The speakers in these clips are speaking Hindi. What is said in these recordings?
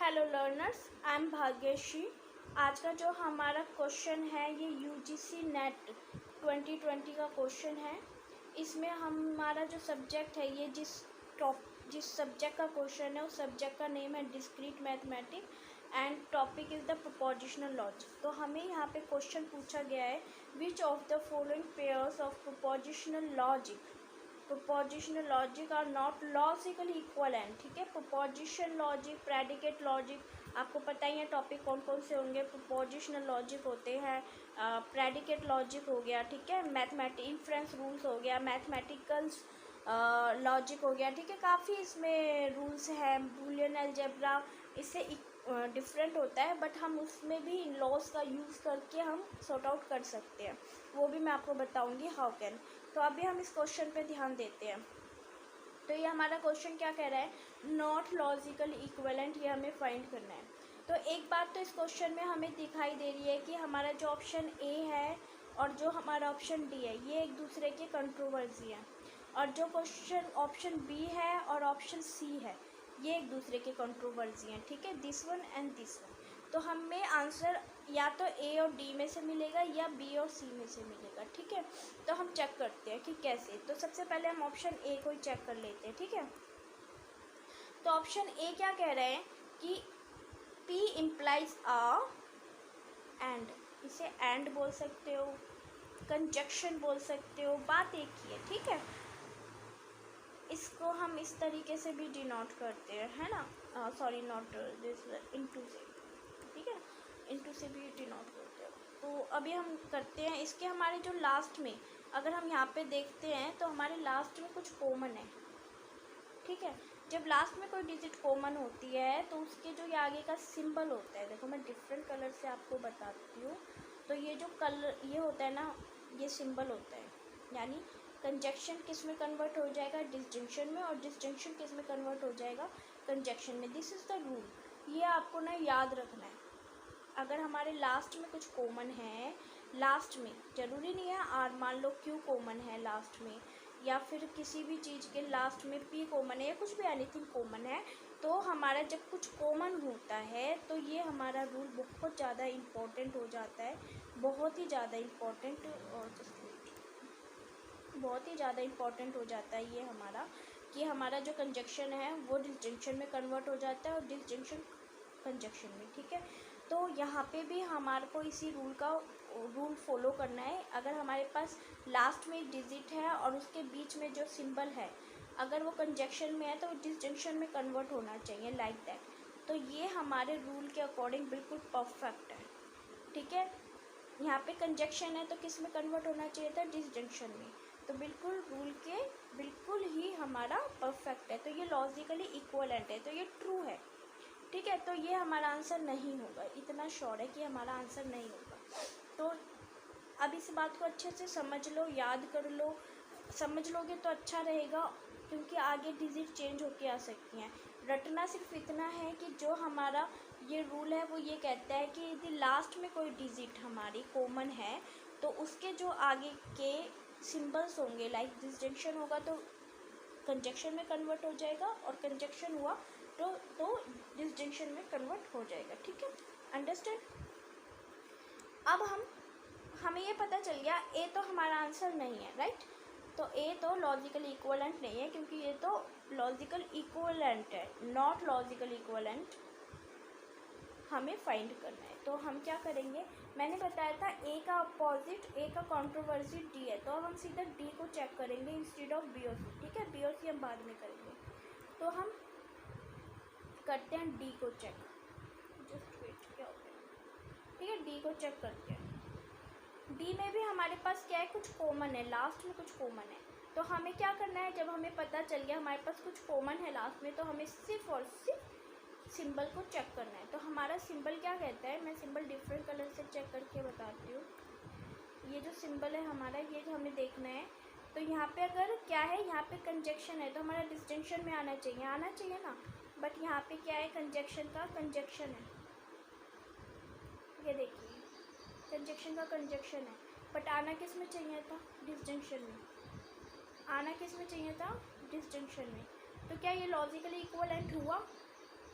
Hello learners, I am Bhagyashree. आज का जो हमारा क्वेश्चन है ये यूजीसी नेट 2020 का क्वेश्चन है। इसमें हमारा जो सब्जेक्ट है ये जिस सब्जेक्ट का क्वेश्चन है उस सब्जेक्ट का नेम है discrete mathematics and topic is the propositional logic. तो हमें यहाँ पे क्वेश्चन पूछा गया है which of the following pairs of propositional logic are not logically equivalent. ठीक है, प्रोपोजिशन लॉजिक, प्रेडिकेट लॉजिक, आपको पता ही है टॉपिक कौन कौन से होंगे। प्रोपोजिशनल लॉजिक होते हैं, प्रेडिकेट लॉजिक हो गया, ठीक है, मैथमेटिक इन्फ्रेंस रूल्स हो गया, मैथमेटिकल्स लॉजिक हो गया। ठीक है, काफ़ी इसमें रूल्स हैं। बूलियन अलजेब्रा इससे डिफरेंट होता है, बट हम उसमें भी इन लॉज का यूज़ करके हम सॉर्ट आउट कर सकते हैं, वो भी मैं आपको बताऊंगी हाउ कैन। तो अभी हम इस क्वेश्चन पे ध्यान देते हैं। तो ये हमारा क्वेश्चन क्या कह रहा है, नॉट लॉजिकल इक्विवेलेंट, ये हमें फाइंड करना है। तो एक बात तो इस क्वेश्चन में हमें दिखाई दे रही है कि हमारा जो ऑप्शन ए है और जो हमारा ऑप्शन डी है ये एक दूसरे के कंट्रोवर्सी है, और जो क्वेश्चन ऑप्शन बी है और ऑप्शन सी है ये एक दूसरे के कंट्रोवर्सी हैं। ठीक है, this one and this one. तो हमें आंसर या तो ए और डी में से मिलेगा या बी और सी में से मिलेगा। ठीक है, तो हम चेक करते हैं कि कैसे। तो सबसे पहले हम ऑप्शन ए को ही चेक कर लेते हैं। ठीक है, तो ऑप्शन ए क्या कह रहे हैं कि P इम्प्लाइज आ एंड, इसे एंड बोल सकते हो, कंजक्शन बोल सकते हो, बात एक ही है। ठीक है, इसको हम इस तरीके से भी डिनोट करते हैं, है ना, सॉरी नॉट दिस, इनटू से। ठीक है, इनटू से भी डिनोट करते हैं। तो अभी हम करते हैं इसके, हमारे जो लास्ट में अगर हम यहाँ पे देखते हैं तो हमारे लास्ट में कुछ कॉमन है। ठीक है, जब लास्ट में कोई डिजिट कॉमन होती है तो उसके जो ये आगे का सिंबल होता है, देखो मैं डिफरेंट कलर से आपको बताती हूँ। तो ये जो कलर ये होता है ना, ये सिंबल होता है, यानी कंजक्शन किस में कन्वर्ट हो जाएगा, डिसजंक्शन में, और डिसजंक्शन किस में कन्वर्ट हो जाएगा, कंजक्शन में। दिस इज़ द रूल, ये आपको ना याद रखना है। अगर हमारे लास्ट में कुछ कॉमन है, लास्ट में ज़रूरी नहीं है आर, मान लो क्यू कॉमन है लास्ट में, या फिर किसी भी चीज़ के लास्ट में पी कॉमन है, या कुछ भी एनीथिंग कॉमन है, तो हमारा जब कुछ कॉमन होता है तो ये हमारा रूल बहुत ज़्यादा इम्पोर्टेंट हो जाता है, बहुत ही ज़्यादा इम्पोर्टेंट, और बहुत ही ज़्यादा इम्पोर्टेंट हो जाता है ये हमारा, कि हमारा जो कंजक्शन है वो डिसजंक्शन में कन्वर्ट हो जाता है और डिसजंक्शन कंजक्शन में। ठीक है, तो यहाँ पे भी हमारे को इसी रूल फॉलो करना है। अगर हमारे पास लास्ट में डिजिट है और उसके बीच में जो सिंबल है अगर वो कंजक्शन में है तो डिसजंक्शन में कन्वर्ट होना चाहिए, लाइक दैट। तो ये हमारे रूल के अकॉर्डिंग बिल्कुल परफेक्ट है। ठीक है, यहाँ पे कंजक्शन है तो किस में कन्वर्ट होना चाहिए था, डिसजंक्शन में। तो बिल्कुल रूल के बिल्कुल ही हमारा परफेक्ट है, तो ये लॉजिकली इक्वलेंट है, तो ये ट्रू है। ठीक है, तो ये हमारा आंसर नहीं होगा, इतना श्योर है कि हमारा आंसर नहीं होगा। तो अब इस बात को अच्छे से समझ लो, याद कर लो, समझ लोगे तो अच्छा रहेगा, क्योंकि आगे डिजिट चेंज होके आ सकती हैं। रटना सिर्फ इतना है कि जो हमारा ये रूल है वो ये कहता है कि यदि लास्ट में कोई डिजिट हमारी कॉमन है तो उसके जो आगे के सिंबल्स होंगे, लाइक डिसजंक्शन होगा तो कंजक्शन में कन्वर्ट हो जाएगा, और कंजक्शन हुआ तो डिसजंक्शन में कन्वर्ट हो जाएगा। ठीक है, अंडरस्टैंड। अब हमें ये पता चल गया ए तो हमारा आंसर नहीं है, राइट। तो ए तो लॉजिकली इक्वलेंट नहीं है, क्योंकि ये तो लॉजिकल इक्वलेंट है, नॉट लॉजिकल इक्वलेंट हमें फाइंड करना है। तो हम क्या करेंगे, मैंने बताया था ए का अपोजिट, ए का कंट्रोवर्सी डी है, तो हम सीधा डी को चेक करेंगे इंस्टेड ऑफ बी और सी। ठीक है, बी और सी हम बाद में करेंगे। तो हम करते हैं डी को चेक, जस्ट वेट, क्या होता है। ठीक है, डी को चेक करते हैं। डी में भी हमारे पास क्या है, कुछ कॉमन है, लास्ट में कुछ कॉमन है। तो हमें क्या करना है, जब हमें पता चल गया हमारे पास कुछ कॉमन है लास्ट में, तो हमें सिर्फ और सिर्फ सिंबल को चेक करना है। तो हमारा सिंबल क्या कहता है, मैं सिंबल डिफरेंट कलर से चेक करके बताती हूँ। ये जो सिंबल है हमारा, ये जो हमें देखना है, तो यहाँ पे अगर क्या है, यहाँ पे कंजक्शन है तो हमारा डिसजंक्शन में आना चाहिए ना, बट यहाँ पे क्या है, कंजक्शन का कंजक्शन है, ये देखिए कंजक्शन का कंजक्शन है, बट आना किस में चाहिए था, डिसजंक्शन में। आना किस में चाहिए था, डिसजंक्शन में। तो क्या ये लॉजिकली इक्वलेंट हुआ,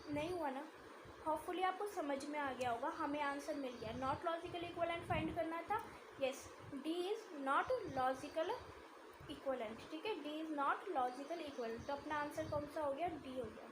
नहीं हुआ ना। होपफुली आपको समझ में आ गया होगा। हमें आंसर मिल गया, नॉट लॉजिकल इक्विवेलेंट फाइंड करना था। Yes, D is not logical equivalent, ठीक है, D is not logical equivalent. तो अपना आंसर कौन सा हो गया, डी हो गया।